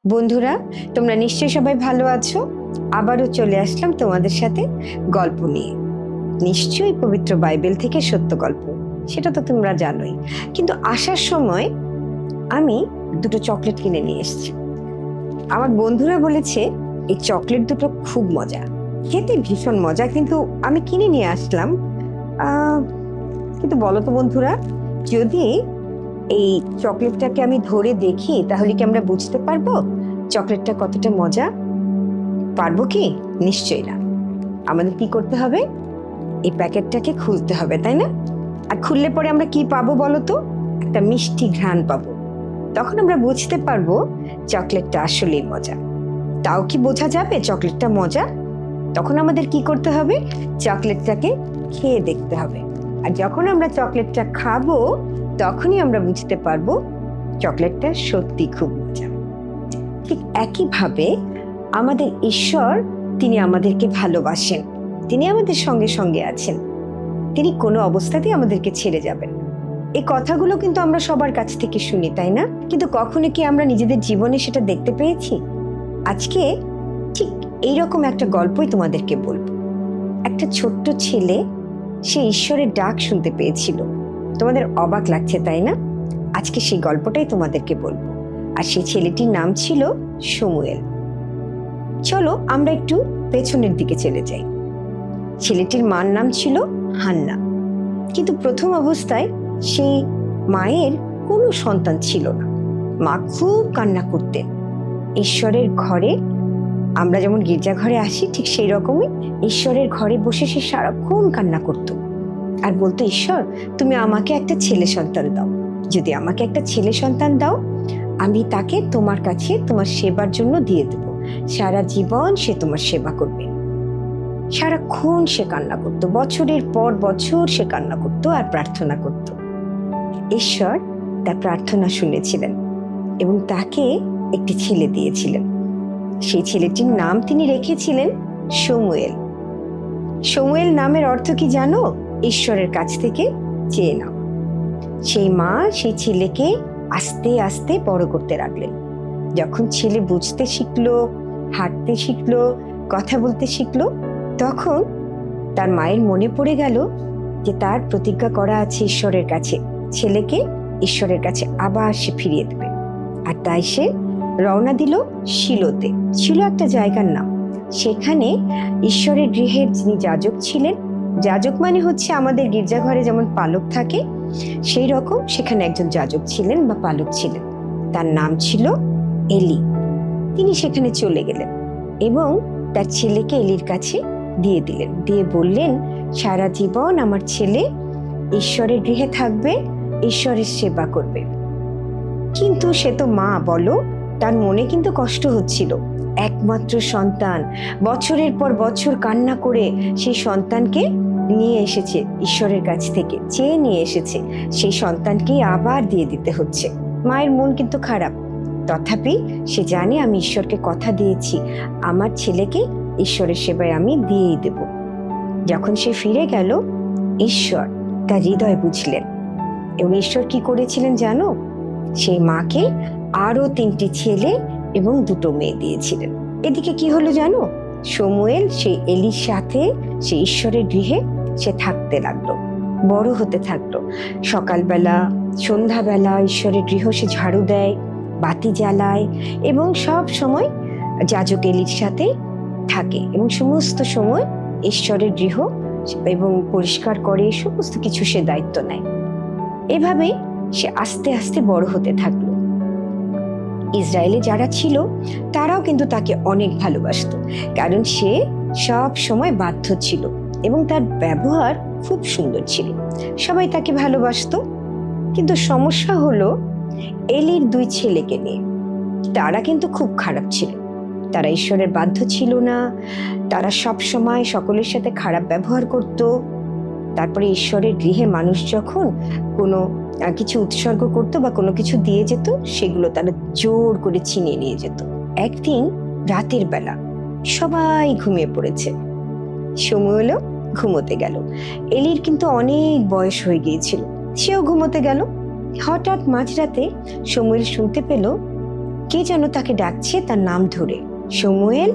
বন্ধুরা, তোমরা নিশ্চয়ই সবাই ভালো আছো। আবারও চলে আসলাম তোমাদের সাথে গল্প নিয়ে। নিশ্চয়ই পবিত্র বাইবেল থেকে সত্য গল্প, সেটা তো তোমরা জানোই। কিন্তু আসার সময় আমি দুটো চকলেট কিনে নিয়ে এসেছি। আমার বন্ধুরা বলেছে এই চকলেট দুটো খুব মজা, খেতে ভীষণ মজা, কিন্তু আমি কিনে নিয়ে আসলাম। কিন্তু বলো তো বন্ধুরা, যদি এই চকলেটটাকে আমি ধরে দেখি তাহলে কি আমরা বুঝতে পারবো চকলেটটা কতটা মজা? পারবো কি? নিশ্চয়ই না। আমাদের কি করতে হবে? এই প্যাকেটটাকে খুলতে হবে, তাই না? আর খুললে পরে আমরা কি পাবো বলো তো? একটা মিষ্টি ঘ্রাণ পাবো। তখন আমরা বুঝতে পারবো চকলেটটা আসলেই মজা। তাও কি বোঝা যাবে চকলেটটা মজা? তখন আমাদের কি করতে হবে? চকলেটটাকে খেয়ে দেখতে হবে। আর যখন আমরা চকলেটটা খাবো তখনই আমরা বুঝতে পারবো চকলেটটা সত্যি খুব মজা। ঠিক একইভাবে আমাদের ঈশ্বর, তিনি আমাদেরকে ভালোবাসেন, তিনি আমাদের সঙ্গে সঙ্গে আছেন, তিনি কোনো অবস্থাতেই আমাদেরকে ছেড়ে যাবেন। এই কথাগুলো কিন্তু আমরা সবার কাছ থেকে শুনি, তাই না? কিন্তু কখনো কি আমরা নিজেদের জীবনে সেটা দেখতে পেয়েছি? আজকে ঠিক এইরকম একটা গল্পই তোমাদেরকে বলবো। একটা ছোট্ট ছেলে, সে ঈশ্বরের ডাক শুনতে পেয়েছিল। তোমাদের অবাক লাগছে তাই না? আজকে সেই গল্পটাই তোমাদেরকে বলবো। আর সেই ছেলেটির নাম ছিল শমূয়েল। চলো আমরা একটু পেছনের দিকে চলে যাই। ছেলেটির মার নাম ছিল হান্না। কিন্তু প্রথম অবস্থায় সেই মায়ের কোনো সন্তান ছিল না। মা খুব কান্না করতেন। ঈশ্বরের ঘরে, আমরা যেমন গির্জা ঘরে আসি ঠিক সেই রকমই ঈশ্বরের ঘরে বসে সে সারাক্ষণ কান্না করত আর বলতো, ঈশ্বর তুমি আমাকে একটা ছেলে সন্তান দাও। যদি আমাকে একটা ছেলে সন্তান দাও, আমি তাকে তোমার কাছে তোমার সেবার জন্য দিয়ে দেব। সারা জীবন সে তোমার সেবা করবে। সারাক্ষণ সে কান্না করতো, বছরের পর বছর সে কান্না করতো আর প্রার্থনা করত। ঈশ্বর তার প্রার্থনা শুনেছিলেন এবং তাকে একটি ছেলে দিয়েছিলেন। সেই ছেলেটির নাম তিনি রেখেছিলেন শমূয়েল। শমূয়েল নামের অর্থ কি জানো? ঈশ্বরের কাছ থেকে চেয়ে নাও। সেই মা সেই ছেলেকে আস্তে আস্তে বড় করতে লাগলেন। যখন ছেলে বুঝতে শিখলো, হাঁটতে শিখলো, কথা বলতে শিখলো, তখন তার মায়ের মনে পড়ে গেল যে তার প্রতিজ্ঞা করা আছে ঈশ্বরের কাছে, ছেলেকে ঈশ্বরের কাছে আবার সে ফিরিয়ে দেবে। আর তাই সে রওনা দিল শিলোতে। ছিল একটা জায়গার নাম। সেখানে ঈশ্বরের গৃহের যিনি যাজক ছিলেন, যাজক মানে হচ্ছে আমাদের গির্জাঘরে যেমন পালক থাকে, সেই রকম সেখানে একজন যাজক ছিলেন বা পালক ছিলেন। তার নাম ছিল এলি। তিনি সেখানে চলে গেলেন এবং তার ছেলেকে এলির কাছে দিয়ে দিলেন, দিয়ে বললেন, সারা জীবন আমার ছেলে ঈশ্বরের গৃহে থাকবে, ঈশ্বরের সেবা করবে। কিন্তু সে তো মা, বলো, তার মনে কিন্তু কষ্ট হচ্ছিল। একমাত্র সন্তান, বছরের পর বছর কান্না করে সেই সন্তানকে নিয়ে এসেছে, ঈশ্বরের কাছ থেকে চেয়ে নিয়ে এসেছে, সেই সন্তানকেই আবার দিয়ে দিতে হচ্ছে। মায়ের মন কিন্তু খারাপ। তথাপি সে জানে, আমি ঈশ্বরকে কথা দিয়েছি, আমার ছেলেকে ঈশ্বরের সেবায় আমি দিয়েই দেব। যখন সে ফিরে গেল, ঈশ্বর তার হৃদয় বুঝলেন এবং ঈশ্বর কি করেছিলেন জানো? সেই মাকে আরো 3টি ছেলে এবং 2টো মেয়ে দিয়েছিলেন। এদিকে কি হলো জানো? শমূয়েল সেই এলির সাথে সে ঈশ্বরের গৃহে সে থাকতে লাগলো, বড় হতে থাকলো। সকালবেলা সন্ধ্যাবেলা ঈশ্বরের গৃহ সে ঝাড়ু দেয়, বাতি জ্বালায় এবং সব সময় যাজক এলির সাথে থাকে এবং সমস্ত সময় ঈশ্বরের গৃহ এবং পরিষ্কার করে, সমস্ত কিছু সে দায়িত্ব নেয়। এভাবে সে আস্তে আস্তে বড় হতে থাকলো। ইসরায়েলে যারা ছিল তারাও কিন্তু তাকে অনেক ভালোবাসতো, কারণ সে সব সময় বাধ্য ছিল এবং তার ব্যবহার খুব সুন্দর ছিল। সবাই তাকে ভালোবাসতো। কিন্তু সমস্যা হলো এলির 2 ছেলেকে নিয়ে। তারা কিন্তু খুব খারাপ ছিল। তারা ঈশ্বরের বাধ্য ছিল না। তারা সব সময় সকলের সাথে খারাপ ব্যবহার করত। তারপরে ঈশ্বরের গৃহে মানুষ যখন কোনো কিছু উৎসর্গ করতো বা কোনো কিছু দিয়ে যেত, সেগুলো তারা জোর করে ছিনিয়ে নিয়ে যেত। একদিন রাতের বেলা সবাই ঘুমিয়ে পড়েছে, শমূয়েলও ঘুমোতে গেল। এলির কিন্তু অনেক বয়স হয়ে গিয়েছিল, সেও ঘুমোতে গেল। হঠাৎ মাঝরাতে শমূয়েল শুনতে পেল কে যেন তাকে ডাকছে তার নাম ধরে, শমূয়েল,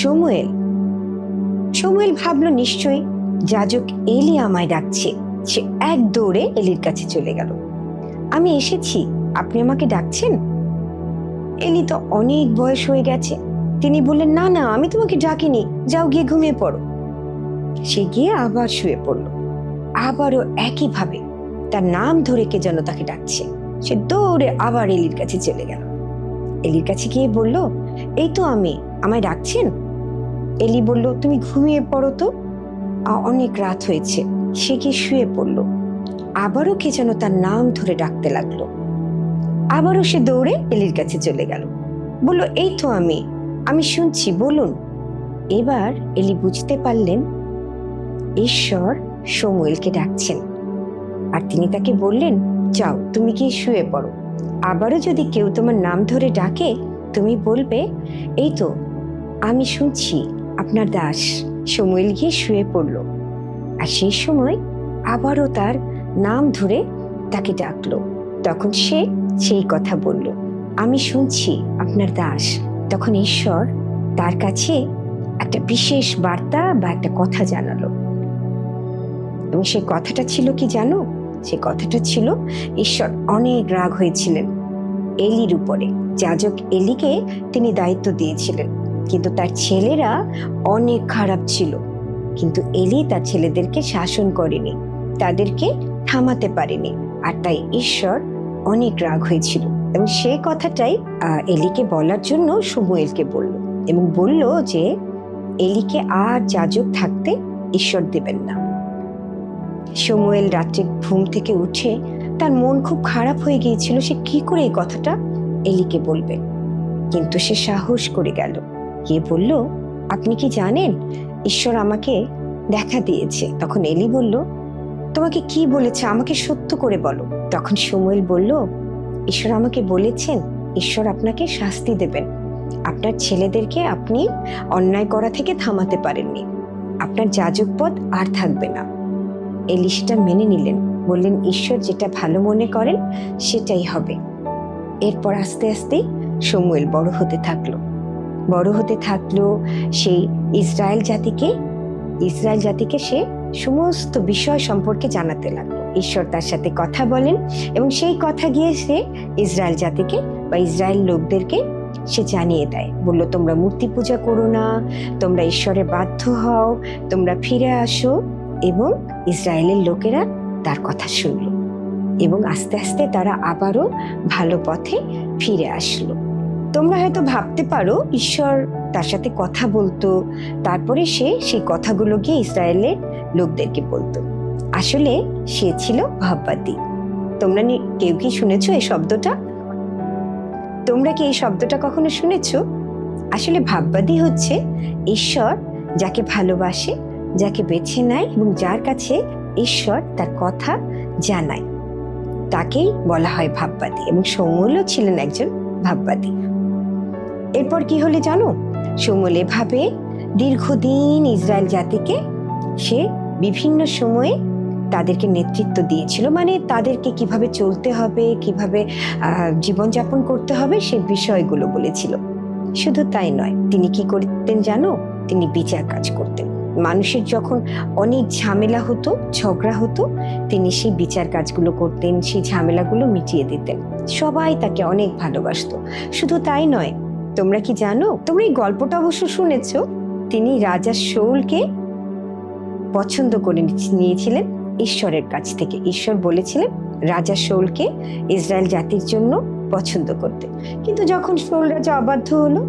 শমূয়েল। শমূয়েল ভাবলো নিশ্চয়ই যাজক এলি আমায় ডাকছে। সে এক দৌড়ে এলির কাছে চলে গেল। আমি এসেছি, আপনি আমাকে ডাকছেন? এলি তো অনেক বয়স হয়ে গেছে। তিনি বললেন, না না, আমি তোমাকে ডাকিনি, যাও গিয়ে ঘুমিয়ে পড়ো। সে গিয়ে আবার শুয়ে পড়ল। আবারও একইভাবে তার নাম ধরে কে যেন তাকে ডাকছে। সে দৌড়ে আবার এলির কাছে চলে গেল। এলির কাছে গিয়ে বলল, এই তো আমি, আমায় ডাকছেন? এলি বলল, তুমি ঘুমিয়ে পড়ো তো, অনেক রাত হয়েছে। সে গিয়ে শুয়ে পড়ল। আবারও কে যেন তার নাম ধরে ডাকতে লাগলো। আবারও সে দৌড়ে এলির কাছে চলে গেল, বলল, এই তো আমি শুনছি, বলুন। এবার এলি বুঝতে পারলেন ঈশ্বর শমূয়েলকে ডাকছেন, আর তিনি তাকে বললেন, যাও তুমি গিয়ে শুয়ে পড়ো। আবারও যদি কেউ তোমার নাম ধরে ডাকে, তুমি বলবে, এই তো আমি শুনছি, আপনার দাস। শমূয়েল গিয়ে শুয়ে পড়ল। আর সেই সময় আবারও তার নাম ধরে তাকে ডাকলো। তখন সে সেই কথা বলল, আমি শুনছি, আপনার দাস। তখন ঈশ্বর তার কাছে একটা বিশেষ বার্তা বা একটা কথা জানালো। এবং সেই কথাটা ছিল কি জানো? সে কথাটা ছিল, ঈশ্বর অনেক রাগ হয়েছিলেন এলির উপরে। যাজক এলিকে তিনি দায়িত্ব দিয়েছিলেন, কিন্তু তার ছেলেরা অনেক খারাপ ছিল। কিন্তু এলি তার ছেলেদেরকে শাসন করেনি, তাদেরকে থামাতে পারেনি। আর তাই ঈশ্বর অনেক রাগ হয়েছিল। এবং সেই কথাটাই এলিকে বলার জন্য শমূয়েলকে বলল, এবং বলল যে এলিকে আর যাজক থাকতে ঈশ্বর দেবেন না। শমূয়েল রাত্রে ঘুম থেকে উঠে তার মন খুব খারাপ হয়ে গিয়েছিল, সে কি করে এই কথাটা এলিকে বলবে। কিন্তু সে সাহস করে গেল, গিয়ে বলল, আপনি কি জানেন ঈশ্বর আমাকে দেখা দিয়েছে? তখন এলি বলল, তোমাকে কি বলেছে, আমাকে সত্য করে বলো। তখন শমূয়েল বলল, ঈশ্বর আমাকে বলেছেন ঈশ্বর আপনাকে শাস্তি দেবেন। আপনার ছেলেদেরকে আপনি অন্যায় করা থেকে থামাতে পারেননি, আপনার যাজক পদ আর থাকবে না। এলি সেটা মেনে নিলেন, বললেন, ঈশ্বর যেটা ভালো মনে করেন সেটাই হবে। এরপর আস্তে আস্তে শমূয়েল বড় হতে থাকলো। সেই ইসরায়েল জাতিকে সে সমস্ত বিষয় সম্পর্কে জানাতে লাগলো। ঈশ্বর তার সাথে কথা বলেন, এবং সেই কথা গিয়ে সে ইসরায়েল জাতিকে বা ইসরায়েল লোকদেরকে সে জানিয়ে দেয়। বলল, তোমরা মূর্তি পূজা করো না, তোমরা ঈশ্বরে বাধ্য হও, তোমরা ফিরে আসো। এবং ইসরায়েলের লোকেরা তার কথা শুনল, এবং আস্তে আস্তে তারা আবারও ভালো পথে ফিরে আসলো। তোমরা হয়তো ভাবতে পারো ঈশ্বর তার সাথে কথা বলতো, তারপরে সে সেই কথাগুলো গিয়ে ইসরায়েলের লোকদেরকে বলতো। আসলে সে ছিল ভাববাদী। তোমরা কেউ কি শুনেছো এই শব্দটা? তোমরা কি এই শব্দটা কখনো শুনেছো? আসলে ভাববাদী হচ্ছে ঈশ্বর যাকে ভালোবাসে, যাকে বেছে নেয়, এবং যার কাছে ঈশ্বর তার কথা জানায়, তাকেই বলা হয় ভাববাদী। এবং শমূয়েলও ছিলেন একজন ভাববাদী। এরপর কি হলে জানো? শমূয়েল এভাবে দীর্ঘদিন ইসরায়েল জাতিকে সে বিভিন্ন সময়ে তাদেরকে নেতৃত্ব দিয়েছিল, মানে তাদেরকে কিভাবে চলতে হবে, কিভাবে জীবনযাপন করতে হবে, সে বিষয়গুলো বলেছিল। শুধু তাই নয়, তিনি কি করতেন জানো? তিনি বিচার কাজ করতেন। মানুষের যখন অনেক ঝামেলা হতো, ঝগড়া হতো, তিনি সেই বিচার কাজগুলো করতেন, সেই ঝামেলাগুলো মিটিয়ে দিতেন। সবাই তাকে অনেক ভালোবাসতো। শুধু তাই নয়, তোমরা কি জানো, তোমরা এই গল্পটা অবশ্য শুনেছ, তিনি রাজা শাউলকে পছন্দ করে নিয়েছিলেন ঈশ্বরের কাছ থেকে। ঈশ্বর বলেছিলেন রাজা শাউলকে ইসরায়েল জাতির জন্য পছন্দ করতে। কিন্তু যখন শাউল রাজা অবাধ্য হলো,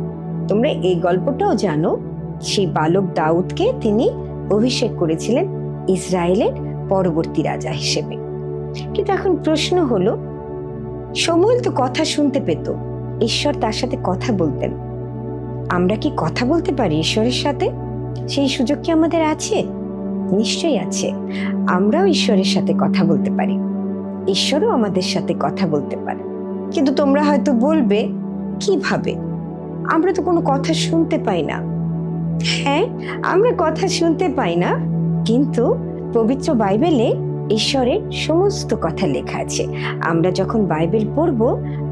তোমরা এই গল্পটাও জানো, সেই বালক দাউদকে তিনি অভিষেক করেছিলেন ইসরায়েলের পরবর্তী রাজা হিসেবে। কিন্তু এখন প্রশ্ন হলো, শমূয়েল তো কথা শুনতে পেত, ঈশ্বর তার সাথে কথা বলতেন। আমরা কি কথা বলতে পারি ঈশ্বরের সাথে? সেই সুযোগ কি আমাদের আছে? নিশ্চয়ই আছে। আমরাও ঈশ্বরের সাথে কথা বলতে পারি, ঈশ্বরও আমাদের সাথে কথা বলতে পারে। কিন্তু তোমরা হয়তো বলবে, কিভাবে? আমরা তো কোনো কথা শুনতে পাই না। হ্যাঁ, আমরা কথা শুনতে পাই না, কিন্তু পবিত্র বাইবেলে ঈশ্বরের সমস্ত কথা লেখা আছে। আমরা যখন বাইবেল পড়ব,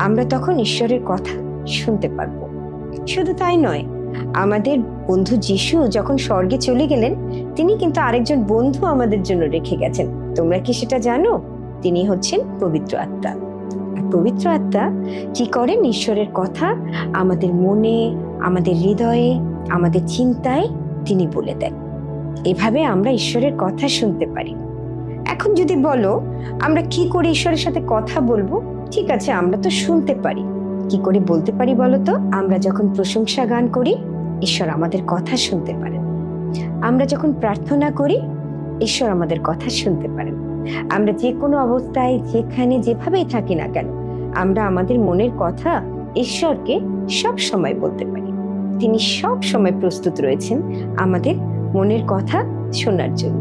আমরা তখন ঈশ্বরের কথা শুনতে পারবো। শুধু তাই নয়, আমাদের বন্ধু যিশু যখন স্বর্গে চলে গেলেন, তিনি কিন্তু আরেকজন বন্ধু আমাদের জন্য রেখে গেছেন। তোমরা কি সেটা জানো? তিনি হচ্ছেন পবিত্র আত্মা। আর পবিত্র আত্মা কি করেন? ঈশ্বরের কথা আমাদের মনে, আমাদের হৃদয়ে, আমাদের চিন্তায় তিনি বলে দেন। এভাবে আমরা ঈশ্বরের কথা শুনতে পারি। এখন যদি বলো আমরা কি করে ঈশ্বরের সাথে কথা বলবো, ঠিক আছে, আমরা তো শুনতে পারি। কি করে বলতে পারি বলো তো? আমরা যখন প্রশংসা গান করি, ঈশ্বর আমাদের কথা শুনতে পারেন। আমরা যখন প্রার্থনা করি, ঈশ্বর আমাদের কথা শুনতে পারেন। আমরা যে কোনো অবস্থায়, যেখানে যেভাবেই থাকি না কেন, আমরা আমাদের মনের কথা ঈশ্বরকে সব সময় বলতে পারি। তিনি সব সময় প্রস্তুত রয়েছেন আমাদের মনের কথা শোনার জন্য,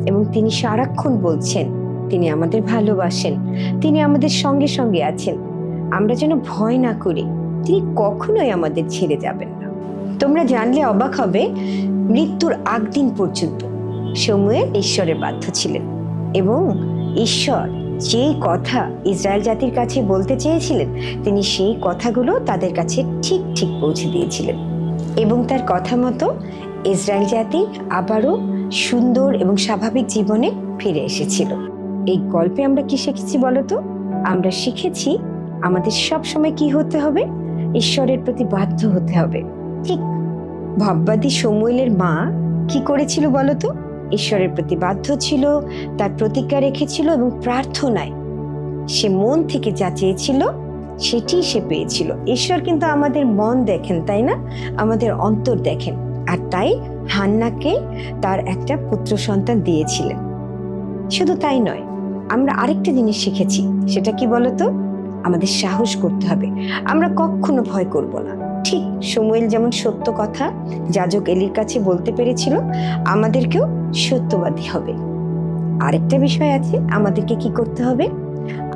এবং তিনি সারাক্ষণ বলছেন, তিনি আমাদের ভালোবাসেন, তিনি আমাদের সঙ্গে সঙ্গে আছেন। আমরা যেন ভয় না করি, তিনি কখনোই আমাদের ছেড়ে যাবেন না। তোমরা জানলে অবাক হবে, মৃত্যুর আগ দিন পর্যন্ত শমূয়েল ঈশ্বরের বাধ্য ছিলেন, এবং ঈশ্বর যেই কথা ইসরায়েল জাতির কাছে বলতে চেয়েছিলেন, তিনি সেই কথাগুলো তাদের কাছে ঠিক ঠিক পৌঁছে দিয়েছিলেন। এবং তার কথা মতো ইসরায়েল জাতি আবারও সুন্দর এবং স্বাভাবিক জীবনে ফিরে এসেছিল। এই গল্পে আমরা কি শিখেছি বলতো? আমরা শিখেছি আমাদের সব সময় কি হতে হবে? ঈশ্বরের প্রতি বাধ্য হতে হবে। ঠিক ভাববাদী শমূয়েলের মা কি করেছিল বলতো? ঈশ্বরের প্রতি বাধ্য ছিল, তার প্রতিজ্ঞা রেখেছিল, এবং প্রার্থনায় সে মন থেকে যা চেয়েছিল সেটি সে পেয়েছিল। ঈশ্বর কিন্তু আমাদের মন দেখেন, তাই না? আমাদের অন্তর দেখেন। আর তাই হান্নাকে তার একটা পুত্র সন্তান দিয়েছিলেন। শুধু তাই নয়, আমরা আরেকটা জিনিস শিখেছি। সেটা কি বলতো? আমাদের সাহস করতে হবে। আমরা কখনো ভয় করব না। ঠিক শমূয়েল যেমন সত্য কথা যাজক এলির কাছে বলতে পেরেছিল, আমাদেরকেও সত্যবাদী হবে। আরেকটা বিষয় আছে, আমাদেরকে কি করতে হবে?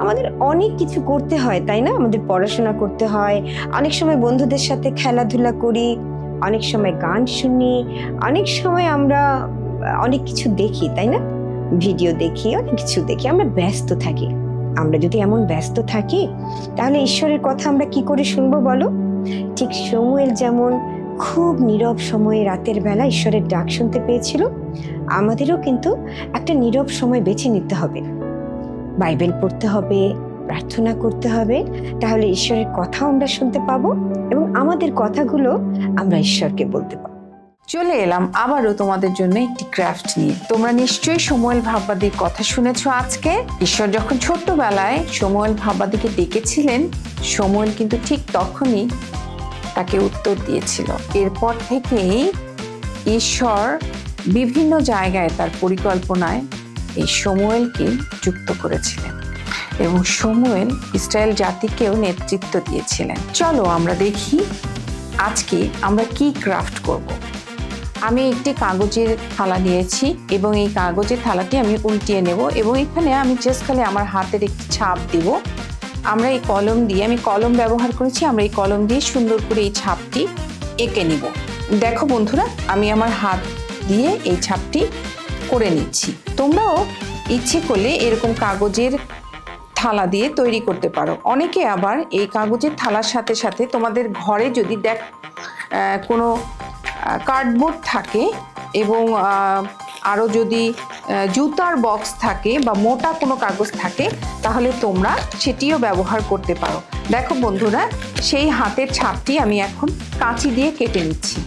আমাদের অনেক কিছু করতে হয়, তাই না? আমাদের পড়াশোনা করতে হয়, অনেক সময় বন্ধুদের সাথে খেলাধুলা করি, অনেক সময় গান শুনি, অনেক সময় আমরা অনেক কিছু দেখি, তাই না? ভিডিও দেখি, অনেক কিছু দেখি, আমরা ব্যস্ত থাকি। আমরা যদি এমন ব্যস্ত থাকি, তাহলে ঈশ্বরের কথা আমরা কি করে শুনবো বলো? ঠিক শমূয়েল যেমন খুব নীরব সময়ে রাতের বেলা ঈশ্বরের ডাক শুনতে পেয়েছিল, আমাদেরও কিন্তু একটা নীরব সময় বেছে নিতে হবে। বাইবেল পড়তে হবে, প্রার্থনা করতে হবে, তাহলে ঈশ্বরের কথাও আমরা শুনতে পাবো, এবং আমাদের কথাগুলো আমরা ঈশ্বরকে বলতে পারবো। চলে এলাম আবারও তোমাদের জন্য একটি ক্রাফট নিয়ে। তোমরা নিশ্চয়ই শমূয়েল ভাববাদীর কথা শুনেছো আজকে। ঈশ্বর যখন ছোট্টবেলায় শমূয়েল ভাববাদীকে ডেকেছিলেন, শমূয়েল কিন্তু ঠিক তখনই তাকে উত্তর দিয়েছিল। এরপর থেকেই ঈশ্বর বিভিন্ন জায়গায় তার পরিকল্পনায় এই শমূয়েলকে যুক্ত করেছিলেন, এবং শমূয়েল ইসরায়েল জাতিকেও নেতৃত্ব দিয়েছিলেন। চলো আমরা দেখি আজকে আমরা কি ক্রাফট করব। আমি একটি কাগজের থালা নিয়েছি, এবং এই কাগজের থালাটি আমি উল্টিয়ে নেব, এবং এখানে আমি জাস্ট খালি আমার হাতের একটি ছাপ দিব। আমরা এই কলম দিয়ে, আমি কলম ব্যবহার করেছি, আমরা এই কলম দিয়ে সুন্দর করে এই ছাপটি এঁকে নিব। দেখো বন্ধুরা, আমি আমার হাত দিয়ে এই ছাপটি করে নিচ্ছি। তোমরাও ইচ্ছে করলে এরকম কাগজের থালা দিয়ে তৈরি করতে পারো। অনেকে আবার এই কাগজের থালার সাথে সাথে তোমাদের ঘরে যদি কোনো কার্ডবোর্ড থাকে, এবং আরও যদি জুতার বক্স থাকে বা মোটা কোনো কাগজ থাকে, তাহলে তোমরা সেটিও ব্যবহার করতে পারো। দেখো বন্ধুরা, সেই হাতের ছাপটি আমি এখন কাঁচি দিয়ে কেটে নিচ্ছি।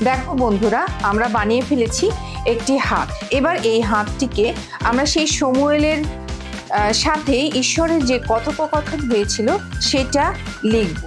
দেখো বন্ধুরা, আমরা বানিয়ে ফেলেছি একটি হাত। এবার এই হাতটিকে আমরা সেই শমূয়েলের সাথে ঈশ্বরের যে কথোপকথন হয়েছিল সেটা লিখব।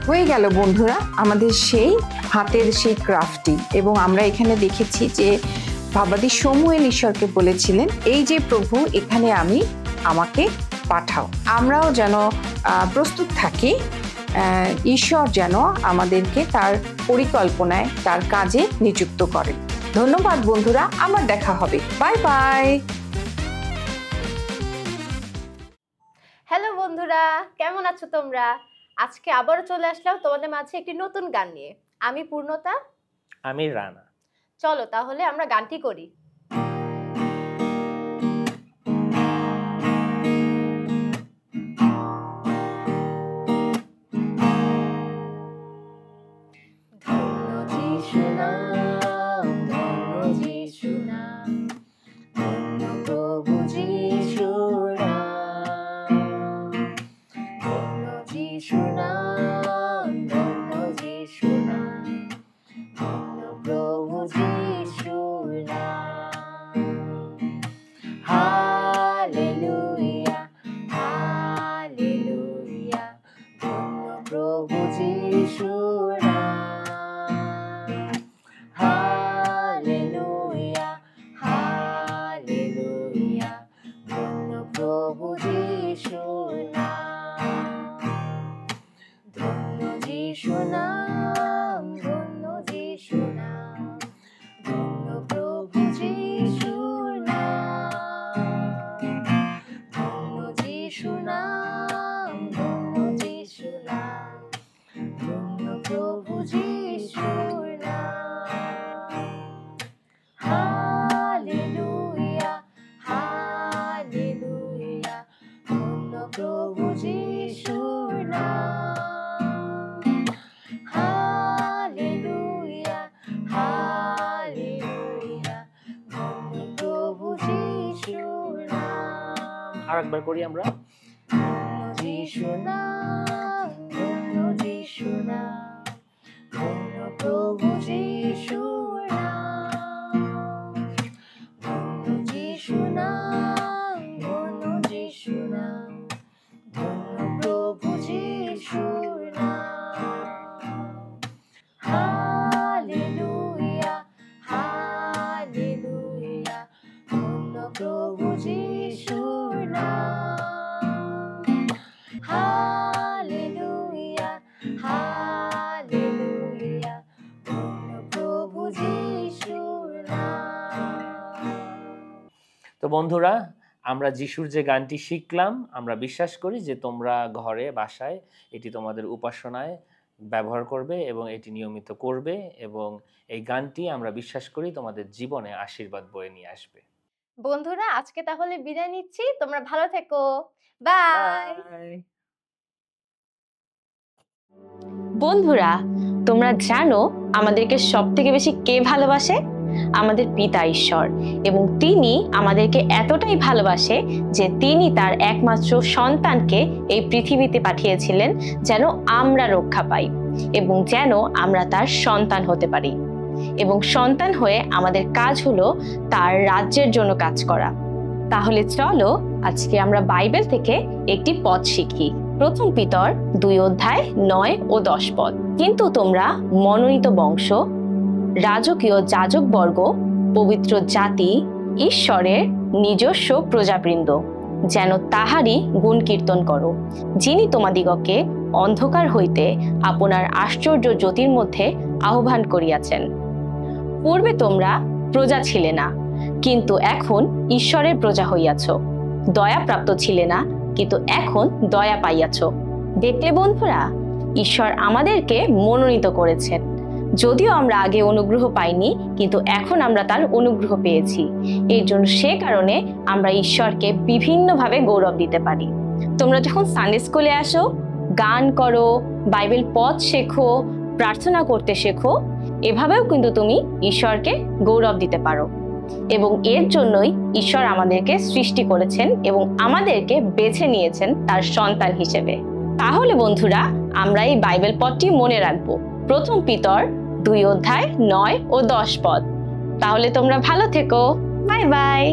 হয়ে গেল বন্ধুরা আমাদের সেই হাতের সেই ক্রাফটি। এবং আমরা এখানে দেখেছি যে ভাবাদি শমূয়েল ঈশ্বরকে বলেছিলেন, এই যে প্রভু এখানে আমাকে পাঠাও। আমরাও যেন প্রস্তুত থাকি, ঈশ্বর যেন আমাদেরকে তার পরিকল্পনায় তার কাজে নিযুক্ত করেন। ধন্যবাদ বন্ধুরা, আবার দেখা হবে। Bye bye. হ্যালো বন্ধুরা, কেমন আছো তোমরা? আজকে আবারও চলে আসলাম তোমাদের মাঝে একটি নতুন গান নিয়ে। আমি পূর্ণতা, আমি রানা। চলো তাহলে আমরা গানটি করি। আরেকবার করি আমরা। তো বন্ধুরা, আমরা যিশুর যে গানটি শিখলাম, আমরা বিশ্বাস করি যে তোমরা ঘরে বাসায় এটি তোমাদের উপাসনায় ব্যবহার করবে এবং এটি নিয়মিত করবে, এবং এই গানটি আমরা বিশ্বাস করি তোমাদের জীবনে আশীর্বাদ বয়ে নিয়ে আসবে। বন্ধুরা, আজকে তাহলে বিদায় নিচ্ছি। তোমরা ভালো থেকো। বাই। বন্ধুরা, তোমরা জানো আমাদেরকে সবথেকে বেশি কে ভালোবাসে? আমাদের পিতা ঈশ্বর। এবং তিনি আমাদেরকে এতটাই ভালোবাসে যে তিনি তার একমাত্র সন্তানকে এই পৃথিবীতে পাঠিয়েছিলেন যেন আমরা রক্ষা পাই এবং যেন আমরা তার সন্তান হতে পারি। এবং সন্তান হয়ে আমাদের কাজ হলো তার রাজ্যের জন্য কাজ করা। তাহলে চলো আজকে আমরা বাইবেল থেকে একটি পদ শিখি। প্রথম পিতর 2 অধ্যায় 9 ও 10 পদ। কিন্তু তোমরা মনোনীত বংশ, রাজকীয় যাজকবর্গ, পবিত্র জাতি, ঈশ্বরের নিজস্ব প্রজাবৃন্দ, যেন তাহারই গুণ কীর্তন করো, যিনি তোমাদিগকে অন্ধকার হইতে আপনার আশ্চর্য জ্যোতির মধ্যে আহ্বান করিয়াছেন। পূর্বে তোমরা প্রজা ছিলে না, কিন্তু এখন ঈশ্বরের প্রজা হইয়াছ। দয়াপ্রাপ্ত ছিলে না, কিন্তু এখন দয়া পাইয়াছ। দেখলে বন্ধুরা, ঈশ্বর আমাদেরকে মনোনীত করেছেন। যদিও আমরা আগে অনুগ্রহ পাইনি, কিন্তু এখন আমরা তার অনুগ্রহ পেয়েছি। এর জন্য সে কারণে আমরা ঈশ্বরকে বিভিন্নভাবে গৌরব দিতে পারি। তোমরা যখন সানডে স্কুলে আসো, গান করো, বাইবেল পদ শেখো, প্রার্থনা করতে শেখো, এভাবেও কিন্তু তুমি ঈশ্বরকে গৌরব দিতে পারো। এবং এর জন্যই ঈশ্বর আমাদেরকে সৃষ্টি করেছেন এবং আমাদেরকে বেছে নিয়েছেন তার সন্তান হিসেবে। তাহলে বন্ধুরা, আমরা এই বাইবেল পদটি মনে রাখবো। প্রথম পিতর 2 অধ্যায় 9 ও 10 পদ। তাহলে তোমরা ভালো থেকো। Bye bye.